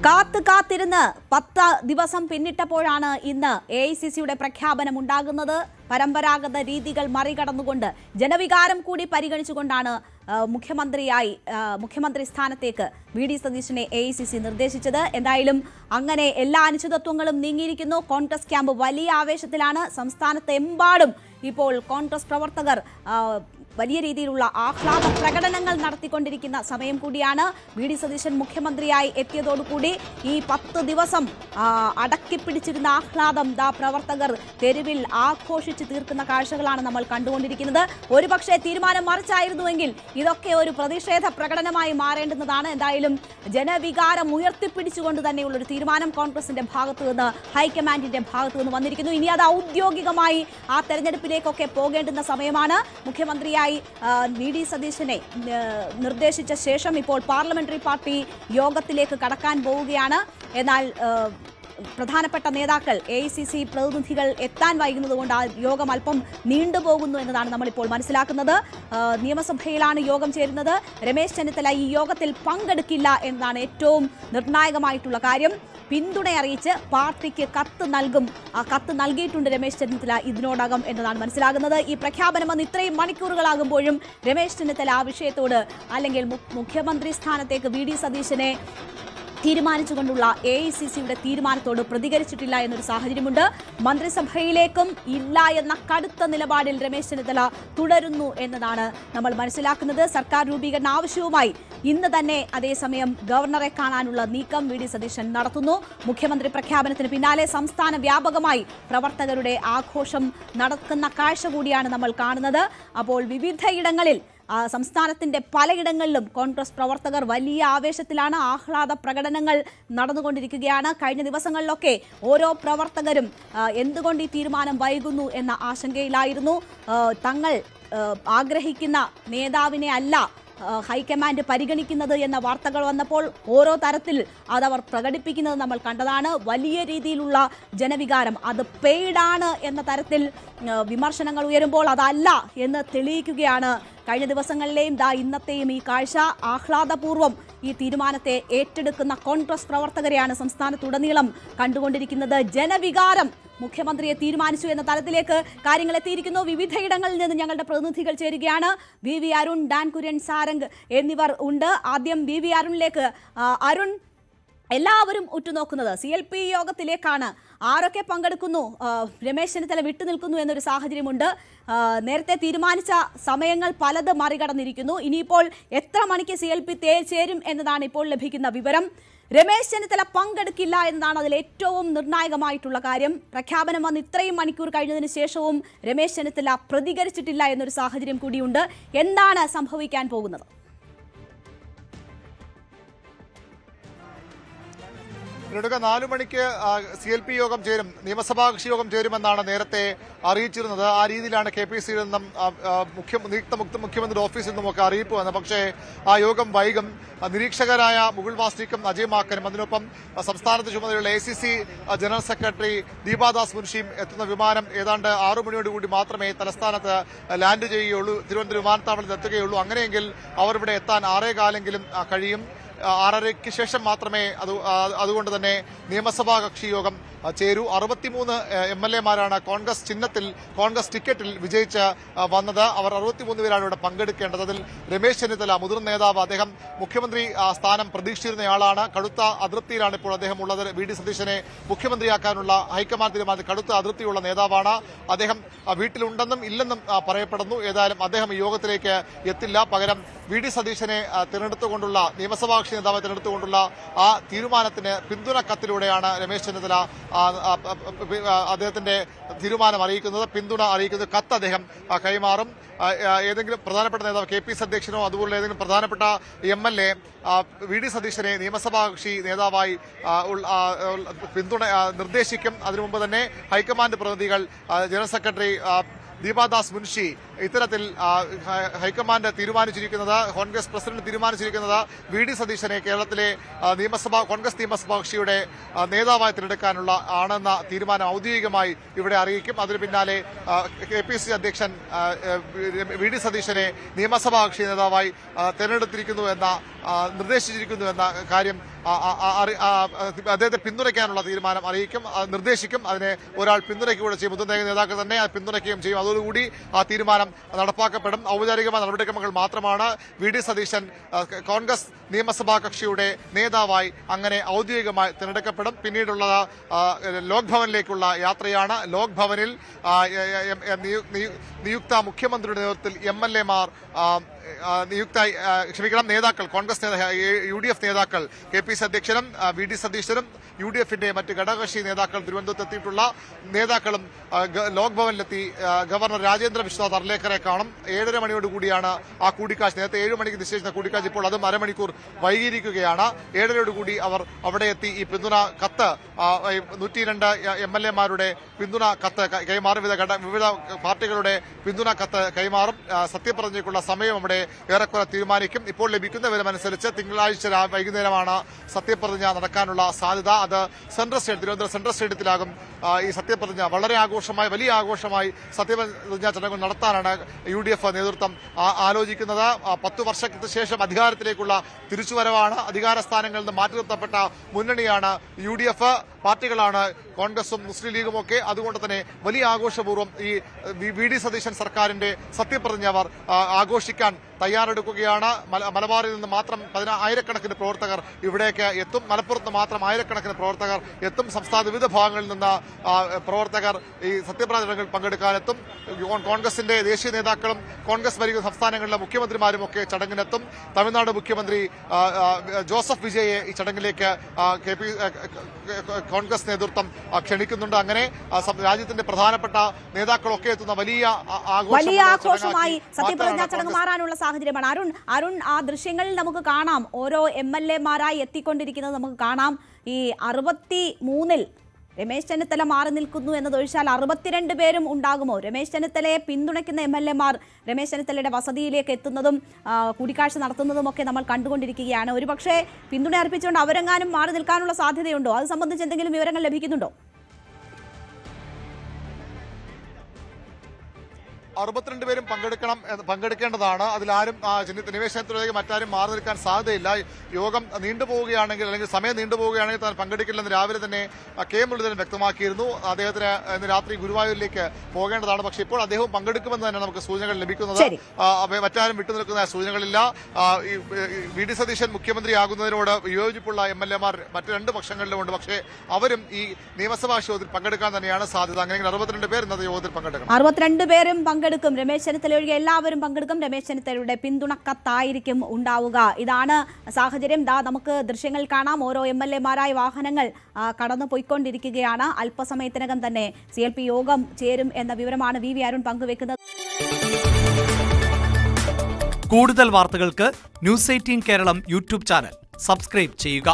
കാത്തിരുന്ന് 10 ദിവസം പിന്നിട്ടപ്പോഴാണ് ഇന്ന് AICCയുടെ പ്രഖ്യാപനം ഉണ്ടാകുന്നത്. പരമ്പരാഗത രീതികൾ മറികടന്നുകൊണ്ട് ജനവികാരം കൂടി പരിഗണിച്ചുകൊണ്ടാണ് മുഖ്യമന്ത്രി സ്ഥാനത്തേക്ക് VD സതീശനെ AICC നിർദ്ദേശിച്ചത്. എന്തായാലും അങ്ങനെ എല്ലാ അനിശ്ചിതത്വങ്ങളും നീങ്ങിയിരിക്കുന്നു. കോൺഗ്രസ് ക്യാമ്പ് വലിയ ആവേശത്തിലാണ്. സംസ്ഥാനത്തെമ്പാടും ഇപ്പോൾ കോൺഗ്രസ് പ്രവർത്തകർ വലിയ രീതിയിലുള്ള ആഹ്ലാദ പ്രകടനങ്ങൾ നടത്തിക്കൊണ്ടിരിക്കുന്ന സമയം കൂടിയാണ്. VD സതീശൻ മുഖ്യമന്ത്രിയായി എത്തിയതോടുകൂടി ഈ 10 ദിവസം അടക്കിപ്പിടിച്ചിരുന്ന ആഹ്ലാദം പ്രവർത്തകർ തെരുവിൽ ആഘോഷിച്ച് തീർക്കുന്ന കാഴ്ചകളാണ് നമ്മൾ കണ്ടുകൊണ്ടിരിക്കുന്നത്. ഒരുപക്ഷെ തീരുമാനം മറിച്ചായിരുന്നുവെങ്കിൽ ഇതൊക്കെ ഒരു പ്രതിഷേധ പ്രകടനമായി മാറേണ്ടുന്നതാണ്. എന്തായാലും ജനവികാരം ഉയർത്തിപ്പിടിച്ചുകൊണ്ട് തന്നെയുള്ളൊരു തീരുമാനം കോൺഗ്രസിന്റെ ഭാഗത്തു നിന്ന്, ഹൈക്കമാൻഡിന്റെ ഭാഗത്തു നിന്ന് വന്നിരിക്കുന്നു. ഇനി അത് ഔദ്യോഗികമായി ആ തെരഞ്ഞെടുപ്പിലേക്കൊക്കെ പോകേണ്ടുന്ന സമയമാണ്. മുഖ്യമന്ത്രിയായി VD സതീശനെ നിർദ്ദേശിച്ച ശേഷം ഇപ്പോൾ പാർലമെന്ററി പാർട്ടി യോഗത്തിലേക്ക് കടക്കാൻ പോവുകയാണ്. എന്നാൽ പ്രധാനപ്പെട്ട നേതാക്കൾ AICC പ്രതിനിധികൾ എത്താൻ വൈകുന്നതുകൊണ്ട് ആ യോഗം അല്പം നീണ്ടുപോകുന്നു എന്നതാണ് നമ്മളിപ്പോൾ മനസ്സിലാക്കുന്നത്. നിയമസഭയിലാണ് യോഗം ചേരുന്നത്. രമേശ് ചെന്നിത്തല ഈ യോഗത്തിൽ പങ്കെടുക്കില്ല എന്നതാണ് ഏറ്റവും നിർണായകമായിട്ടുള്ള കാര്യം. പിന്തുണ അറിയിച്ച് പാർട്ടിക്ക് കത്ത് നൽകും. ആ കത്ത് നൽകിയിട്ടുണ്ട് രമേശ് ചെന്നിത്തല ഇതിനോടകം എന്നതാണ് മനസ്സിലാകുന്നത്. ഈ പ്രഖ്യാപനം വന്ന് ഇത്രയും മണിക്കൂറുകളാകുമ്പോഴും രമേശ് ചെന്നിത്തല ആ വിഷയത്തോട്, അല്ലെങ്കിൽ മുഖ്യമന്ത്രി സ്ഥാനത്തേക്ക് VD സതീശനെ തീരുമാനിച്ചുകൊണ്ടുള്ള AICCയുടെ തീരുമാനത്തോട് പ്രതികരിച്ചിട്ടില്ല എന്നൊരു സാഹചര്യമുണ്ട്. മന്ത്രിസഭയിലേക്കും ഇല്ല എന്ന കടുത്ത നിലപാടിൽ രമേശ് ചെന്നിത്തല തുടരുന്നു എന്നതാണ് നമ്മൾ മനസ്സിലാക്കുന്നത്. സർക്കാർ രൂപീകരണ ആവശ്യവുമായി ഇന്ന് തന്നെ അതേസമയം ഗവർണറെ കാണാനുള്ള നീക്കം VD സതീശൻ നടത്തുന്നു. മുഖ്യമന്ത്രി പ്രഖ്യാപനത്തിന് പിന്നാലെ സംസ്ഥാന വ്യാപകമായി പ്രവർത്തകരുടെ ആഘോഷം നടക്കുന്ന കാഴ്ച കൂടിയാണ് നമ്മൾ കാണുന്നത്. അപ്പോൾ വിവിധയിടങ്ങളിൽ സംസ്ഥാനത്തിന്റെ പലയിടങ്ങളിലും കോൺഗ്രസ് പ്രവർത്തകർ വലിയ ആവേശത്തിലാണ്. ആഹ്ലാദ പ്രകടനങ്ങൾ നടന്നുകൊണ്ടിരിക്കുകയാണ്. കഴിഞ്ഞ ദിവസങ്ങളിലൊക്കെ ഓരോ പ്രവർത്തകരും എന്തുകൊണ്ട് ഈ തീരുമാനം വൈകുന്നു എന്ന ആശങ്കയിലായിരുന്നു. തങ്ങൾ ആഗ്രഹിക്കുന്ന നേതാവിനെ അല്ല ഹൈക്കമാൻഡ് പരിഗണിക്കുന്നത് എന്ന വാർത്തകൾ വന്നപ്പോൾ ഓരോ തരത്തിൽ അതവർ പ്രകടിപ്പിക്കുന്നത് നമ്മൾ കണ്ടതാണ്. വലിയ രീതിയിലുള്ള ജനവികാരം, അത് പെയ്ഡാണ് എന്ന തരത്തിൽ വിമർശനങ്ങൾ ഉയരുമ്പോൾ അതല്ല എന്ന് തെളിയിക്കുകയാണ് കഴിഞ്ഞ ദിവസങ്ങളിലെയും ഇന്നത്തെയും ഈ കാഴ്ച. ആഹ്ലാദപൂർവ്വം ഈ തീരുമാനത്തെ ഏറ്റെടുക്കുന്ന കോൺഗ്രസ് പ്രവർത്തകരെയാണ് സംസ്ഥാനത്തുടനീളം കണ്ടുകൊണ്ടിരിക്കുന്നത്. ജനവികാരം മുഖ്യമന്ത്രിയെ തീരുമാനിച്ചു എന്ന തലത്തിലേക്ക് കാര്യങ്ങൾ എത്തിയിരിക്കുന്നു. വിവിധയിടങ്ങളിൽ നിന്ന് ഞങ്ങളുടെ പ്രതിനിധികൾ ചേരുകയാണ്. VV അരുൺ, ഡാൻ കുര്യൻ, സാരംഗ് എന്നിവർ ഉണ്ട്. ആദ്യം VV അരുണിലേക്ക്. അരുൺ, എല്ലാവരും ഉറ്റുനോക്കുന്നത് CLP യോഗത്തിലേക്കാണ്. ആരൊക്കെ പങ്കെടുക്കുന്നു? രമേശ് ചെന്നിത്തല വിട്ടുനിൽക്കുന്നു എന്നൊരു സാഹചര്യമുണ്ട്. നേരത്തെ തീരുമാനിച്ച സമയങ്ങൾ പലത് മറികടന്നിരിക്കുന്നു. ഇനിയിപ്പോൾ എത്ര മണിക്ക് CLP ചേരും എന്നതാണ് ഇപ്പോൾ ലഭിക്കുന്ന വിവരം. രമേശ് ചെന്നിത്തല പങ്കെടുക്കില്ല എന്നതാണ് അതിൽ ഏറ്റവും നിർണായകമായിട്ടുള്ള കാര്യം. പ്രഖ്യാപനം വന്ന് ഇത്രയും മണിക്കൂർ കഴിഞ്ഞതിന് ശേഷവും രമേശ് ചെന്നിത്തല പ്രതികരിച്ചിട്ടില്ല എന്നൊരു സാഹചര്യം കൂടിയുണ്ട്. എന്താണ് സംഭവിക്കാൻ പോകുന്നത്? പിന്നീട് 4 മണിക്ക് CLP യോഗം ചേരും, നിയമസഭാ കക്ഷി യോഗം ചേരുമെന്നാണ് നേരത്തെ അറിയിച്ചിരുന്നത്. ആ രീതിയിലാണ് KPCയിൽ നിന്നും മുഖ്യമന്ത്രി ഓഫീസിൽ നിന്നുമൊക്കെ അറിയിപ്പ് വന്നത്. പക്ഷേ ആ യോഗം വൈകും. നിരീക്ഷകരായ മുകുൾ വാസ്നിക്കും അജയ് മാക്കനും അതിനൊപ്പം സംസ്ഥാനത്ത് ചുമതലയുള്ള AICC ജനറൽ സെക്രട്ടറി ദീപാദാസ് മുൻഷിയും എത്തുന്ന വിമാനം ഏതാണ്ട് 6 മണിയോടുകൂടി മാത്രമേ തലസ്ഥാനത്ത് ലാൻഡ് ചെയ്യുകയുള്ളൂ, തിരുവനന്തപുരം വിമാനത്താവളത്തിൽ എത്തുകയുള്ളൂ. അങ്ങനെയെങ്കിൽ അവർ ഇവിടെ എത്താൻ 6:15 കഴിയും. 6:30 ശേഷം മാത്രമേ അതുകൊണ്ട് തന്നെ നിയമസഭാ കക്ഷി യോഗം ചേരൂ. 63 MLA-മാരാണ് കോൺഗ്രസ് ചിഹ്നത്തിൽ, കോൺഗ്രസ് ടിക്കറ്റിൽ വിജയിച്ച് വന്നത്. അവർ 63 പേരാണ് ഇവിടെ പങ്കെടുക്കേണ്ടത്. അതിൽ രമേശ് ചെന്നിത്തല, മുതിർന്ന നേതാവ്, അദ്ദേഹം മുഖ്യമന്ത്രി സ്ഥാനം പ്രതീക്ഷിച്ചിരുന്നയാളാണ്. കടുത്ത അതൃപ്തിയിലാണ് ഇപ്പോൾ അദ്ദേഹം ഉള്ളത്. VD സതീശനെ മുഖ്യമന്ത്രിയാക്കാനുള്ള ഹൈക്കമാൻഡ് തീരുമാനത്തിൽ കടുത്ത അതൃപ്തിയുള്ള നേതാവാണ്. അദ്ദേഹം വീട്ടിലുണ്ടെന്നും ഇല്ലെന്നും പറയപ്പെടുന്നു. ഏതായാലും അദ്ദേഹം ഈ യോഗത്തിലേക്ക് എത്തില്ല. പകരം VD സതീശനെ തിരഞ്ഞെടുത്തുകൊണ്ടുള്ള, നിയമസഭാ കക്ഷി നേതാവ് തിരഞ്ഞെടുത്തുകൊണ്ടുള്ള ആ തീരുമാനത്തിന് പിന്തുണ കത്തിലൂടെയാണ് രമേശ് ചെന്നിത്തല അദ്ദേഹത്തിന്റെ തീരുമാനം അറിയിക്കുന്നത്, പിന്തുണ അറിയിക്കുന്നത്. കത്ത് അദ്ദേഹം കൈമാറും. ഏതെങ്കിലും പ്രധാനപ്പെട്ട നേതാവ്, KPC അധ്യക്ഷനോ അതുപോലെ ഏതെങ്കിലും പ്രധാനപ്പെട്ട MLA VD സതീശനെ നിയമസഭാ കക്ഷി നേതാവായി പിന്തുണ നിർദ്ദേശിക്കും. അതിനു മുമ്പ് തന്നെ ഹൈക്കമാൻഡ് പ്രതിനിധികൾ, ജനറൽ സെക്രട്ടറി ദീപാദാസ് മുൻഷി ഇത്തരത്തിൽ ഹൈക്കമാൻഡ് തീരുമാനിച്ചിരിക്കുന്നത്, കോൺഗ്രസ് പ്രസിഡന്റ് തീരുമാനിച്ചിരിക്കുന്നത് വി.ഡി. സതീശനെ കേരളത്തിലെ കോൺഗ്രസ് നിയമസഭാ കക്ഷിയുടെ നേതാവായി തിരഞ്ഞെടുക്കാനുള്ള ആണെന്ന തീരുമാനം ഔദ്യോഗികമായി ഇവിടെ അറിയിക്കും. അതിന് പിന്നാലെ KPCC അധ്യക്ഷൻ വി.ഡി. സതീശനെ നിയമസഭാ കക്ഷി നേതാവായി നിർദ്ദേശിച്ചിരിക്കുന്നു എന്ന കാര്യം അദ്ദേഹത്തെ പിന്തുണയ്ക്കാനുള്ള തീരുമാനം നിർദ്ദേശിക്കും. അതിനെ ഒരാൾ പിന്തുണയ്ക്കുകയും ചെയ്യും. മുതിർന്ന നേതാക്കൾ തന്നെ പിന്തുണയ്ക്കുകയും ചെയ്യും. അതോടുകൂടി ആ തീരുമാനം നടപ്പാക്കപ്പെടും. ഔപചാരികമായ നടപടിക്രമങ്ങൾ മാത്രമാണ്. വി.ഡി. സതീശൻ കോൺഗ്രസ് നിയമസഭാ കക്ഷിയുടെ നേതാവായി അങ്ങനെ ഔദ്യോഗികമായി തിരഞ്ഞെടുക്കപ്പെടും. പിന്നീടുള്ളത് ലോക് ഭവനിലേക്കുള്ള യാത്രയാണ്. ലോക് ഭവനിൽ നിയുക്ത മുഖ്യമന്ത്രിയുടെ നേതൃത്വത്തിൽ MLA-മാർ നേതാക്കൾ, കോൺഗ്രസ് UDF നേതാക്കൾ, KPCC അധ്യക്ഷനും വി.ഡി. സതീശനും UDF-ന്റെ മറ്റ് ഘടകകക്ഷി നേതാക്കൾ, തിരുവനന്തപുരത്ത് എത്തിയിട്ടുള്ള നേതാക്കളും ലോക് ഭവനിലെത്തി ഗവർണർ രാജേന്ദ്ര വിശ്വനാഥ് അർലേക്കറെ കാണും. 7:30 മണിയോടുകൂടിയാണ് ആ കൂടിക്കാഴ്ച. നേരത്തെ 7 മണിക്ക് നിശ്ചയിച്ച കൂടിക്കാഴ്ച ഇപ്പോൾ അതും അരമണിക്കൂർ വൈകിയിരിക്കുകയാണ്. 7:30 അവർ അവിടെ എത്തി ഈ പിന്തുണ കത്ത് 102 MLA-മാരുടെ പിന്തുണ കത്ത് കൈമാറും. വിവിധ പാർട്ടികളുടെ പിന്തുണ കത്ത് കൈമാറും. സത്യപ്രതിജ്ഞയ്ക്കുള്ള സമയം അവിടെ ഏറെക്കുറെ തീരുമാനിക്കും. ഇപ്പോൾ ലഭിക്കുന്ന വിവരമനുസരിച്ച് തിങ്കളാഴ്ച വൈകുന്നേരമാണ് സത്യപ്രതിജ്ഞ നടക്കാനുള്ള സാധ്യത. അത് തിരുവനന്തപുരം സെൻട്രൽ സ്റ്റേഡിയത്തിലാകും ഈ സത്യപ്രതിജ്ഞ. വളരെ വലിയ ആഘോഷമായി സത്യപ്രതിജ്ഞാ ചടങ്ങുകൾ നടത്താനാണ് UDF നേതൃത്വം ആലോചിക്കുന്നത്. 10 വർഷത്തിന് ശേഷം അധികാരത്തിലേക്കുള്ള തിരിച്ചുവരവാണ്. അധികാര സ്ഥാനങ്ങളിൽ നിന്ന് മാറ്റി നിർത്തപ്പെട്ട മുന്നണിയാണ് UDF. പാർട്ടികളാണ് കോൺഗ്രസും മുസ്ലിം ലീഗും ഒക്കെ. അതുകൊണ്ട് തന്നെ വലിയ ആഘോഷപൂർവ്വം ഈ വി.ഡി. സതീശൻ സർക്കാരിന്റെ സത്യപ്രതിജ്ഞ അവർ ആഘോഷിക്കാൻ തയ്യാറെടുക്കുകയാണ്. മലബാറിൽ നിന്ന് മാത്രം ആയിരക്കണക്കിന് പ്രവർത്തകർ ഇവിടേക്ക് എത്തും. മലപ്പുറത്ത് മാത്രം ആയിരക്കണക്കിന് പ്രവർത്തകർ എത്തും. സംസ്ഥാന വിവിധ ഭാഗങ്ങളിൽ നിന്ന് പ്രവർത്തകർ ഈ സത്യപ്രതിജ്ഞയിൽ പങ്കെടുക്കാനെത്തും. കോൺഗ്രസിന്റെ ദേശീയ നേതാക്കളും കോൺഗ്രസ് ഭരിക്കുന്ന സംസ്ഥാനങ്ങളിലെ മുഖ്യമന്ത്രിമാരും ഒക്കെ ചടങ്ങിനെത്തും. തമിഴ്നാട് മുഖ്യമന്ത്രി ജോസഫ് വിജയെ ഈ ചടങ്ങിലേക്ക് കോൺഗ്രസ് നേതൃത്വം ക്ഷണിക്കുന്നുണ്ട്. അങ്ങനെ രാജ്യത്തിന്റെ പ്രധാനപ്പെട്ട നേതാക്കളൊക്കെ എത്തുന്ന വലിയ ആഘോഷമായി സത്യപ്രതിജ്ഞാ ചടങ്ങ് മാറാനുള്ള സാഹചര്യമാണ്. അരുൺ, ആ ദൃശ്യങ്ങളിൽ നമുക്ക് കാണാം ഓരോ MLA-മാരായി എത്തിക്കൊണ്ടിരിക്കുന്നത് നമുക്ക് കാണാം. ഈ 63-ൽ രമേശ് ചെന്നിത്തല മാറി നിൽക്കുന്നു എന്നതൊഴിച്ചാൽ 62 പേരും ഉണ്ടാകുമോ? രമേശ് ചെന്നിത്തലയെ പിന്തുണയ്ക്കുന്ന MLA-മാർ രമേശ് ചെന്നിത്തലയുടെ വസതിയിലേക്ക് എത്തുന്നതും കൂടിക്കാഴ്ച നടത്തുന്നതും ഒക്കെ നമ്മൾ കണ്ടുകൊണ്ടിരിക്കുകയാണ്. ഒരുപക്ഷെ പിന്തുണ അർപ്പിച്ചുകൊണ്ട് അവരെങ്ങാനും മാറി നിൽക്കാനുള്ള സാധ്യതയുണ്ടോ? അത് സംബന്ധിച്ച് എന്തെങ്കിലും വിവരങ്ങൾ ലഭിക്കുന്നുണ്ടോ? 62 പേരും പങ്കെടുക്കേണ്ടതാണ്. അതിലാരും രമേശ് ചെന്നിത്തലയിലേക്ക് മറ്റാരും മാറി നിൽക്കാൻ സാധ്യതയില്ല. യോഗം നീണ്ടുപോവുകയാണെങ്കിൽ അല്ലെങ്കിൽ സമയം നീണ്ടുപോവുകയാണെങ്കിൽ താൻ പങ്കെടുക്കില്ലെന്ന് രാവിലെ തന്നെ K. മുരളീധരൻ വ്യക്തമാക്കിയിരുന്നു. അദ്ദേഹത്തിന് ഇന്ന് രാത്രി ഗുരുവായൂരിലേക്ക് പോകേണ്ടതാണ്. പക്ഷേ ഇപ്പോൾ അദ്ദേഹം പങ്കെടുക്കുമെന്ന് തന്നെ നമുക്ക് സൂചനകൾ ലഭിക്കുന്നത്. മറ്റാരും വിട്ടുനിൽക്കുന്ന സൂചനകളില്ല. വി.ഡി. സതീശൻ മുഖ്യമന്ത്രിയാകുന്നതിനോട് വിയോജിപ്പുള്ള MLA-മാർ മറ്റ് 2 പക്ഷങ്ങളിലുമുണ്ട്. പക്ഷേ അവരും ഈ നിയമസഭാ യോഗത്തിൽ പങ്കെടുക്കാൻ തന്നെയാണ് സാധ്യത. അങ്ങനെ 62 പേർ ഇന്നത്തെ യോഗത്തിൽ പങ്കെടുക്കും. 62 പേരും പങ്കെടുക്കും. രമേശ് ചെന്നിത്തല ഒഴികെ എല്ലാവരും പങ്കെടുക്കും. രമേശ് ചെന്നിത്തലയുടെ പിന്തുണക്കത്തായിരിക്കും ഉണ്ടാവുക. ഇതാണ് സാഹചര്യം. നമുക്ക് ദൃശ്യങ്ങൾ കാണാം. ഓരോ MLA-മാരായ വാഹനങ്ങൾ കടന്നു പോയിക്കൊണ്ടിരിക്കുകയാണ്. അല്പസമയത്തിനകം തന്നെ CLP യോഗം ചേരും എന്ന വിവരമാണ് വി അരുൺ പങ്കുവെക്കുന്നത്. കൂടുതൽ വാർത്തകൾക്ക് News 18 Keralam YouTube channel subscribe ചെയ്യുക.